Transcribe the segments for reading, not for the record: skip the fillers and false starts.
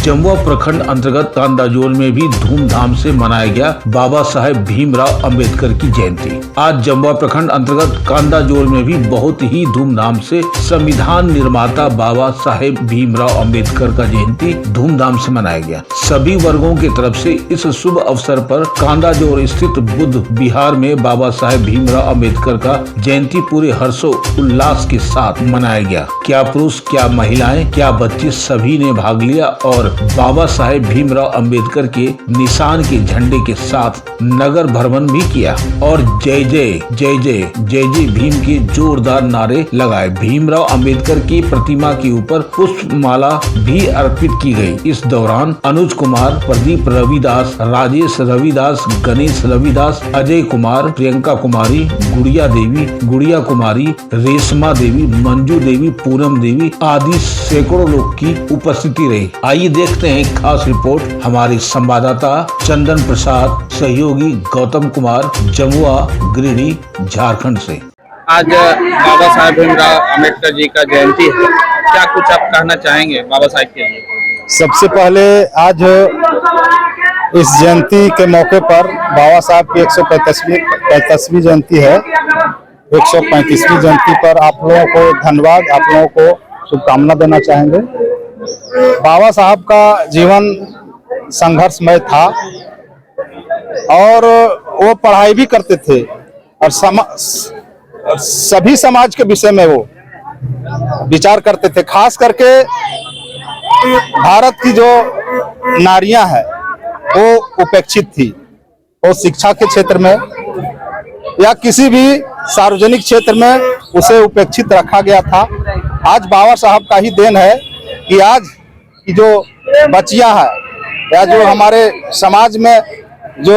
जमुआ प्रखंड अंतर्गत कांदाजोर में भी धूमधाम से मनाया गया बाबा साहेब भीमराव अंबेडकर की जयंती। आज जमुआ प्रखंड अंतर्गत कांदाजोर में भी बहुत ही धूमधाम से संविधान निर्माता बाबा साहेब भीमराव अंबेडकर का जयंती धूमधाम से मनाया गया। सभी वर्गों की तरफ से इस शुभ अवसर पर कांदाजोर स्थित बुद्ध विहार में बाबा साहेब भीमराव अंबेडकर का जयंती पूरे हर्षोल्लास के साथ मनाया गया। क्या पुरुष, क्या महिलाएं, क्या बच्चे सभी ने भाग लिया और बाबा साहेब भीमराव अंबेडकर के निशान के झंडे के साथ नगर भ्रमण भी किया और जय जय जय जय जय जय भीम के जोरदार नारे लगाए। भीमराव अंबेडकर की प्रतिमा के ऊपर पुष्पमाला भी अर्पित की गई। इस दौरान अनुज कुमार, प्रदीप रविदास, राजेश रविदास, गणेश रविदास, अजय कुमार, प्रियंका कुमारी, गुड़िया कुमारी, रेशमा देवी, मंजू देवी, पूनम देवी आदि सैकड़ों लोग की उपस्थिति रही। आइए देखते हैं खास रिपोर्ट हमारे संवाददाता चंदन प्रसाद, सहयोगी गौतम कुमार, जमुआ, गिरिडीह, झारखंड से। आज बाबा साहेब भीमराव अंबेडकर जी का जयंती है, क्या कुछ आप कहना चाहेंगे बाबा साहेब के लिए? सबसे पहले आज इस जयंती के मौके पर बाबा साहब की 135वीं जयंती है। 135वीं जयंती पर आप लोगों को धन्यवाद, आप लोगों को शुभकामना देना चाहेंगे। बाबा साहब का जीवन संघर्षमय था और वो पढ़ाई भी करते थे और सभी समाज के विषय में वो विचार करते थे। खास करके भारत की जो नारियां हैं वो उपेक्षित थी। वो शिक्षा के क्षेत्र में या किसी भी सार्वजनिक क्षेत्र में उसे उपेक्षित रखा गया था। आज बाबा साहब का ही देन है कि आज की जो बच्चियां हैं या जो हमारे समाज में जो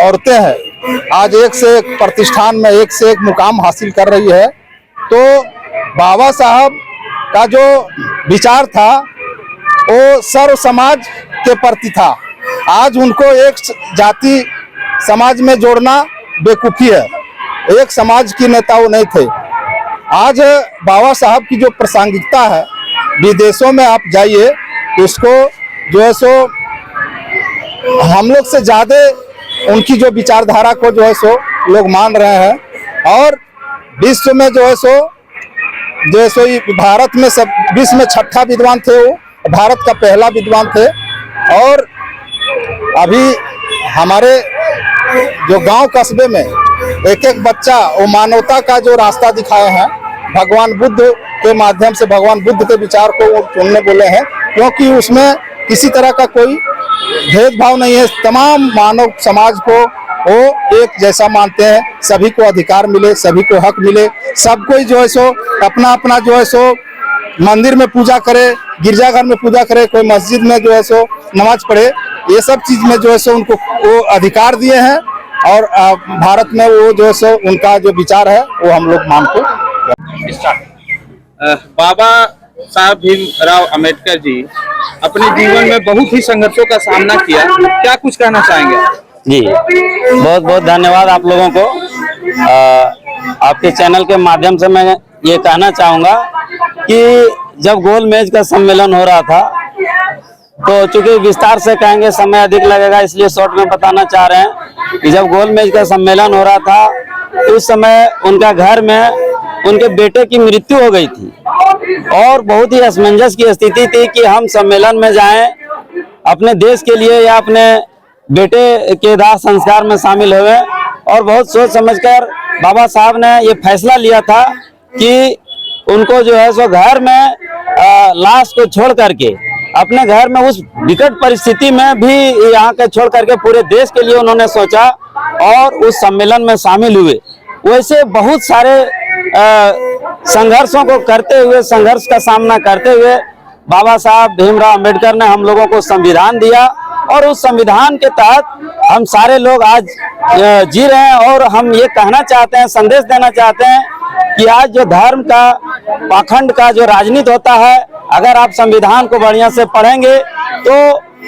औरतें हैं आज एक से एक प्रतिष्ठान में एक से एक मुकाम हासिल कर रही है। तो बाबा साहब का जो विचार था वो सर्व समाज के प्रति था। आज उनको एक जाति समाज में जोड़ना बेवकूफ़ी है। एक समाज की नेता वो नहीं थे। आज बाबा साहब की जो प्रासंगिकता है, विदेशों में आप जाइए तो उसको जो है सो हम लोग से ज़्यादा उनकी जो विचारधारा को जो है सो लोग मान रहे हैं और विश्व में जो है सो भारत में सब विश्व में छठा विद्वान थे। वो भारत का पहला विद्वान थे और अभी हमारे जो गांव कस्बे में एक एक बच्चा वो मानवता का जो रास्ता दिखाए हैं, भगवान बुद्ध के माध्यम से भगवान बुद्ध के विचार को वो सुनने बोले हैं, क्योंकि उसमें किसी तरह का कोई भेदभाव नहीं है। तमाम मानव समाज को वो एक जैसा मानते हैं, सभी को अधिकार मिले, सभी को हक मिले, सब कोई जो है सो अपना अपना जो है सो मंदिर में पूजा करे, गिरजाघर में पूजा करे, कोई मस्जिद में जो है सो नमाज पढ़े। ये सब चीज में जो है सो उनको वो अधिकार दिए हैं और भारत में वो जो है सो उनका जो विचार है वो हम लोग मानते हैं। बाबा साहब भीमराव अंबेडकर जी अपने जीवन में बहुत ही संघर्षों का सामना किया, क्या कुछ कहना चाहेंगे? जी बहुत बहुत धन्यवाद आप लोगों को। आपके चैनल के माध्यम से मैं ये कहना चाहूँगा कि जब गोल मेज का सम्मेलन हो रहा था तो चूंकि विस्तार से कहेंगे समय अधिक लगेगा, इसलिए शॉर्ट में बताना चाह रहे हैं कि जब गोल मेज का सम्मेलन हो रहा था तो उस समय उनका घर में उनके बेटे की मृत्यु हो गई थी और बहुत ही असमंजस की स्थिति थी कि हम सम्मेलन में जाएं, अपने देश के लिए या अपने बेटे के दाह संस्कार में शामिल हुए। और बहुत सोच समझकर बाबा साहब ने ये फैसला लिया था कि उनको जो है सो घर में लाश को छोड़ करके अपने घर में उस विकट परिस्थिति में भी यहाँ के छोड़ करके पूरे देश के लिए उन्होंने सोचा और उस सम्मेलन में शामिल हुए। वैसे बहुत सारे संघर्षों को करते हुए, संघर्ष का सामना करते हुए बाबा साहब भीमराव अंबेडकर ने हम लोगों को संविधान दिया और उस संविधान के तहत हम सारे लोग आज जी रहे हैं। और हम ये कहना चाहते हैं, संदेश देना चाहते हैं कि आज जो धर्म का, पाखंड का जो राजनीति होता है, अगर आप संविधान को बढ़िया से पढ़ेंगे तो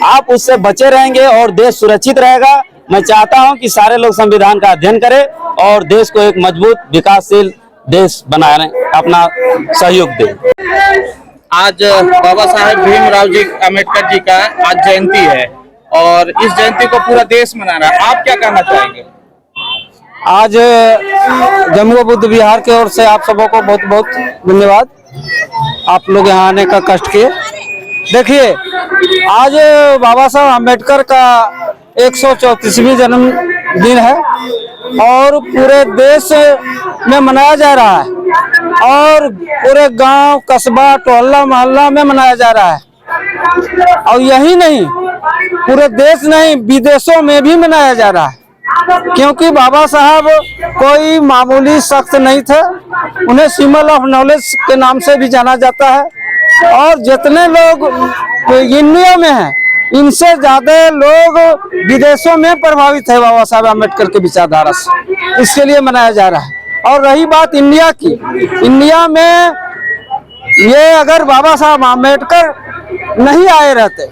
आप उससे बचे रहेंगे और देश सुरक्षित रहेगा। मैं चाहता हूं कि सारे लोग संविधान का अध्ययन करें और देश को एक मजबूत विकासशील देश बनाने अपना सहयोग दें। आज बाबा साहेब भीमराव जी अम्बेडकर जी का आज जयंती है और इस जयंती को पूरा देश मना रहा है, आप क्या कहना चाहेंगे? आज जम्मू बुद्ध विहार की ओर से आप सबों को बहुत बहुत धन्यवाद। आप लोग यहाँ आने का कष्ट किए। देखिए, आज बाबा साहब अम्बेडकर का 134वीं जन्मदिन है और पूरे देश में मनाया जा रहा है और पूरे गांव, कस्बा, टोला, मोहल्ला में मनाया जा रहा है। और यही नहीं, पूरे देश नहीं, विदेशों में भी मनाया जा रहा है, क्योंकि बाबा साहब कोई मामूली शख्स नहीं थे। उन्हें सिंबल ऑफ नॉलेज के नाम से भी जाना जाता है और जितने लोग इंडिया में हैं, इनसे ज्यादा लोग विदेशों में प्रभावित है बाबा साहब अम्बेडकर के विचारधारा से। इसके लिए मनाया जा रहा है। और रही बात इंडिया की, इंडिया में ये अगर बाबा साहब अम्बेडकर नहीं आए रहते,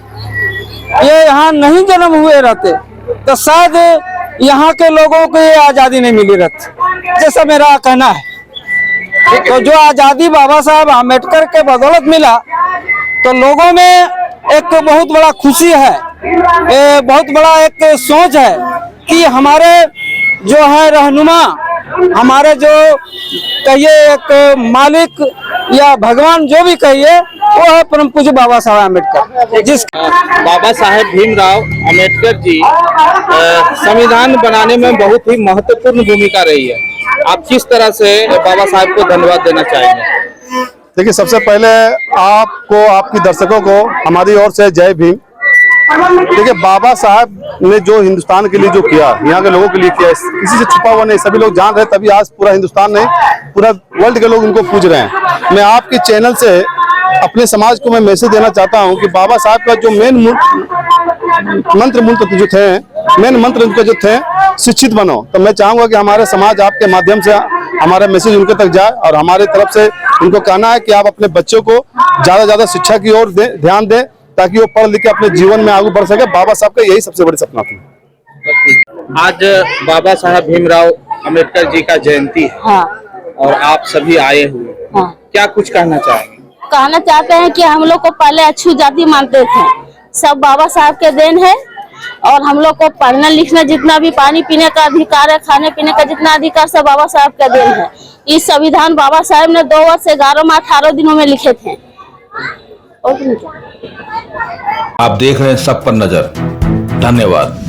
ये यहाँ नहीं जन्म हुए रहते, तो शायद यहाँ के लोगों को ये आजादी नहीं मिली रहती, जैसा मेरा कहना है। तो जो आजादी बाबा साहब अम्बेडकर के बदौलत मिला, तो लोगों में एक बहुत बड़ा खुशी है, बहुत बड़ा एक सोच है कि हमारे जो है रहनुमा, हमारे जो कहिए एक मालिक या भगवान जो भी कहिए, वो है परम पूज्य बाबा साहब अम्बेडकर। जिस बाबा साहेब भीमराव अम्बेडकर जी संविधान बनाने में बहुत ही महत्वपूर्ण भूमिका रही है। आप किस तरह से बाबा साहब को धन्यवाद देना चाहेंगे? देखिए, सबसे पहले आपको, आपकी दर्शकों को हमारी ओर से जय भीम। देखिए, बाबा साहब ने जो हिंदुस्तान के लिए जो किया, यहाँ के लोगों के लिए किया, किसी से छुपा हुआ नहीं, सभी लोग जान रहे, तभी आज पूरा हिंदुस्तान नहीं, पूरा वर्ल्ड के लोग उनको पूज रहे हैं। मैं आपके चैनल से अपने समाज को मैं मैसेज देना चाहता हूँ कि बाबा साहब का जो मेन मंत्र जो थे, मेन मंत्र उनके जो थे, शिक्षित बनो। तो मैं चाहूंगा कि हमारे समाज आपके माध्यम से हमारा मैसेज उनके तक जाए और हमारे तरफ से उनको कहना है कि आप अपने बच्चों को ज्यादा से ज्यादा शिक्षा की ओर ध्यान दें, ताकि वो पढ़ लिख के अपने जीवन में आगे बढ़ सके। बाबा साहब का यही सबसे बड़ी सपना था। आज बाबा साहब भीमराव अम्बेडकर जी का जयंती है। हाँ। और आप सभी आए हुए, हाँ। क्या कुछ कहना चाहेंगे? कहना चाहते हैं कि हम लोग को पहले अछूत जाति मानते थे, सब बाबा साहब के देन है। और हम लोग को पढ़ना लिखना, जितना भी पानी पीने का अधिकार है, खाने पीने का जितना अधिकार, सब बाबा साहब का देन है। इस संविधान बाबा साहब ने 2 वर्ष 11 माह 18 दिनों में लिखे थे। आप देख रहे हैं सब पर नजर। धन्यवाद।